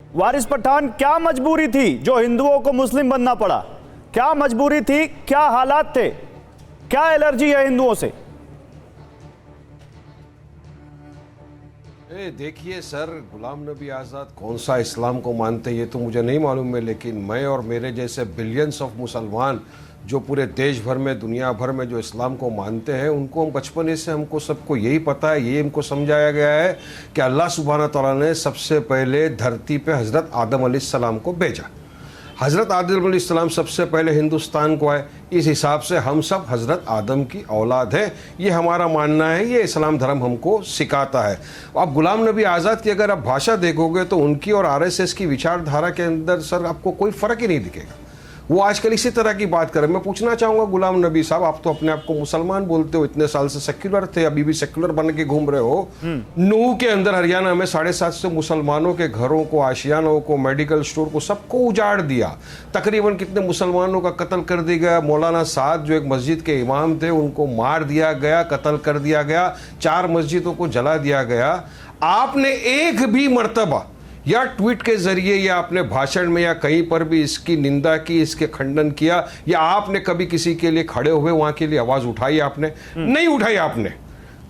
वारिस पठान, क्या मजबूरी थी जो हिंदुओं को मुस्लिम बनना पड़ा? क्या मजबूरी थी, क्या हालात थे, क्या एलर्जी है हिंदुओं से? देखिए सर, गुलाम नबी आज़ाद कौन सा इस्लाम को मानते ये तो मुझे नहीं मालूम है, लेकिन मैं और मेरे जैसे बिलियंस ऑफ मुसलमान जो पूरे देश भर में, दुनिया भर में जो इस्लाम को मानते हैं, उनको हम बचपने से हमको सबको यही पता है, ये हमको समझाया गया है कि अल्लाह सुब्हाना तआला ने सबसे पहले धरती पे हज़रत आदम अलैहिस्सलाम को भेजा। हज़रत आदम अलैहिस्सलाम सबसे पहले हिंदुस्तान को आए। इस हिसाब से हम सब हज़रत आदम की औलाद हैं, ये हमारा मानना है, ये इस्लाम धर्म हमको सिखाता है। आप गुलाम नबी आज़ाद की अगर आप भाषा देखोगे तो उनकी और आरएसएस की विचारधारा के अंदर सर आपको कोई फ़र्क ही नहीं दिखेगा। वो आजकल इसी तरह की बात करें। मैं पूछना चाहूँगा गुलाम नबी साहब, आप तो अपने आप को मुसलमान बोलते हो, इतने साल से सेक्युलर थे, अभी भी सेक्युलर बन के घूम रहे हो। नूह के अंदर हरियाणा में 750 मुसलमानों के घरों को, आशियानों को, मेडिकल स्टोर को, सबको उजाड़ दिया। तकरीबन कितने मुसलमानों का कत्ल कर दिया गया। मौलाना साद जो एक मस्जिद के इमाम थे, उनको मार दिया गया, कत्ल कर दिया गया। 4 मस्जिदों को जला दिया गया। आपने एक भी मर्तबा या ट्वीट के जरिए या अपने भाषण में या कहीं पर भी इसकी निंदा की, इसके खंडन किया, या आपने कभी किसी के लिए खड़े हुए वहां के लिए आवाज उठाई? आपने नहीं उठाई। आपने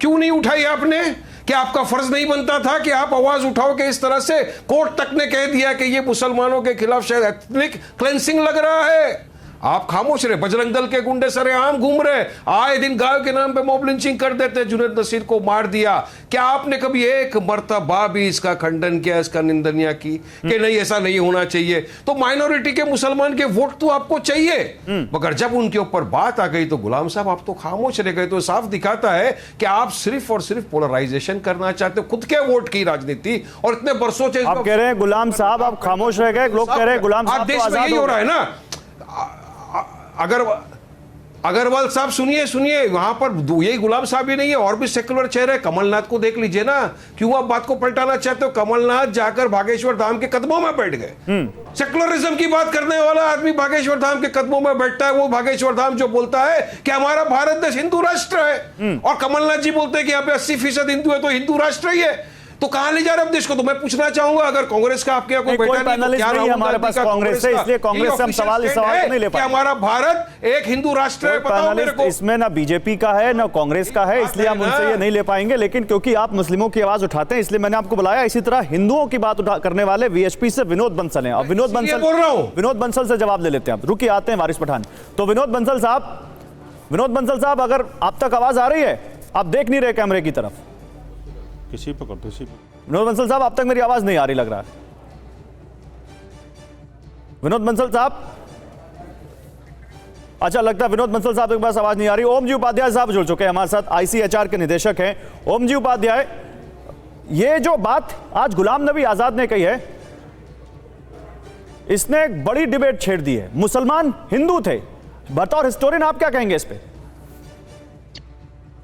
क्यों नहीं उठाई? आपने क्या आपका फर्ज नहीं बनता था कि आप आवाज उठाओ? कि इस तरह से कोर्ट तक ने कह दिया कि ये मुसलमानों के खिलाफ शायद एथनिक क्लेंसिंग लग रहा है। आप खामोश रहे। बजरंग दल के गुंडे सरेआम घूम रहे, आए दिन गायों के नाम पे मॉब लिंचिंग कर देते, जुनैद नसीर को मार दिया। क्या आपने कभी एक मर्तबा भी इसका खंडन किया, इसका निंदनीय की कि नहीं ऐसा नहीं होना चाहिए? तो माइनॉरिटी के मुसलमान के वोट तो आपको चाहिए, मगर जब उनके ऊपर बात आ गई तो गुलाम साहब आप तो खामोश रह गए। तो साफ दिखाता है कि आप सिर्फ और सिर्फ पोलराइजेशन करना चाहते हो, खुद के वोट की राजनीति। और इतने बरसों से आप कह रहे हैं गुलाम साहब आप खामोश रह गए, लोग कह रहे हैं गुलाम साहब देश में यही हो रहा है ना। अग्रवाल साहब सुनिए, वहां पर यही गुलाम साहब ही नहीं है, और भी सेकुलर चेहरे। कमलनाथ को देख लीजिए ना, क्यों आप बात को पलटाना चाहते हो? कमलनाथ जाकर बागेश्वर धाम के कदमों में बैठ गए। सेकुलरिज्म की बात करने वाला आदमी बागेश्वर धाम के कदमों में बैठता है। वो बागेश्वर धाम जो बोलता है कि हमारा भारत देश हिंदू राष्ट्र है, और कमलनाथ जी बोलते हैं कि यहाँ पे 80% हिंदू है, तो हिंदू राष्ट्र ही है। तो कहां ले जा रहे हैं देश को? तो मैं पूछना चाहूंगा, अगर कांग्रेस का आपके कोई बेटा नहीं, क्या हमारे पास कांग्रेस है, इसलिए कांग्रेस से हम सवाल नहीं ले पाए। हमारा भारत एक हिंदू राष्ट्र है, बताओ मेरे को। इसमें ना बीजेपी का है ना कांग्रेस का है, इसलिए हम उनसे ये नहीं ले पाएंगे। लेकिन क्योंकि आप मुस्लिमों की आवाज उठाते हैं, इसलिए मैंने आपको बुलाया। इसी तरह हिंदुओं की बात करने वाले वीएचपी से विनोद बंसल हैं। अब विनोद बंसल से जवाब ले लेते हैं। रुकिए, आते हैं वारिस पठान। तो विनोद बंसल साहब, अगर आप तक आवाज आ रही है, आप देख नहीं रहे कैमरे की तरफ? किसी पर विनोद बंसल साहब, अब तक मेरी आवाज नहीं आ रही लग रहा है। विनोद बंसल साहब, अच्छा लगता है विनोद बंसल साहब के पास आवाज नहीं आ रही। ओम जी उपाध्याय साहब जुड़ चुके हैं हमारे साथ, आईसीएचआर के निदेशक हैं। ओम जी उपाध्याय, ये जो बात आज गुलाम नबी आजाद ने कही है, इसने एक बड़ी डिबेट छेड़ दी है। मुसलमान हिंदू थे, बतौर हिस्टोरियन आप क्या कहेंगे इस पे?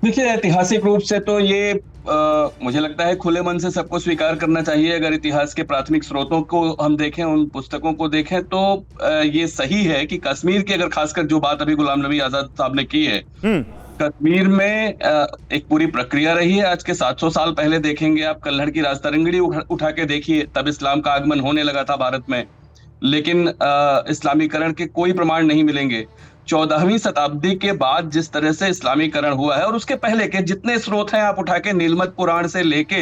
देखिए, ऐतिहासिक रूप से तो ये मुझे लगता है खुले मन से सबको स्वीकार करना चाहिए। अगर इतिहास के प्राथमिक स्रोतों को हम देखें, उन पुस्तकों को देखें, तो ये सही है कि कश्मीर की, अगर खासकर जो बात अभी गुलाम नबी आजाद साहब ने की है, कश्मीर में एक पूरी प्रक्रिया रही है। आज के 700 साल पहले देखेंगे आप, कल्हड़ की राजतरंगड़ी उठा के देखिए, तब इस्लाम का आगमन होने लगा था भारत में, लेकिन इस्लामीकरण के कोई प्रमाण नहीं मिलेंगे। 14वीं शताब्दी के बाद जिस तरह से इस्लामीकरण हुआ है, और उसके पहले के जितने स्रोत हैं आप उठा के, नीलमत पुराण से लेके,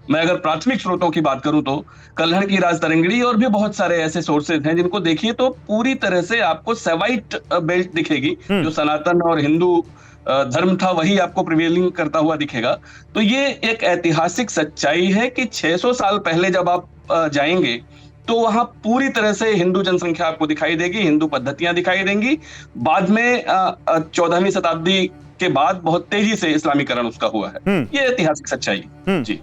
मैं अगर प्राथमिक स्रोतों की बात करूं तो कल्हड़ की राजतरंगड़ी और भी बहुत सारे ऐसे सोर्सेज हैं जिनको देखिए तो पूरी तरह से आपको सेवाइट बेल्ट दिखेगी। जो सनातन और हिंदू धर्म था वही आपको प्रिवेलिंग करता हुआ दिखेगा। तो ये एक ऐतिहासिक सच्चाई है कि 600 साल पहले जब आप जाएंगे तो वहां पूरी तरह से हिंदू जनसंख्या आपको दिखाई देगी, हिंदू पद्धतियां दिखाई देंगी। बाद में 14वीं शताब्दी के बाद बहुत तेजी से इस्लामीकरण उसका हुआ है। ये ऐतिहासिक सच्चाई जी।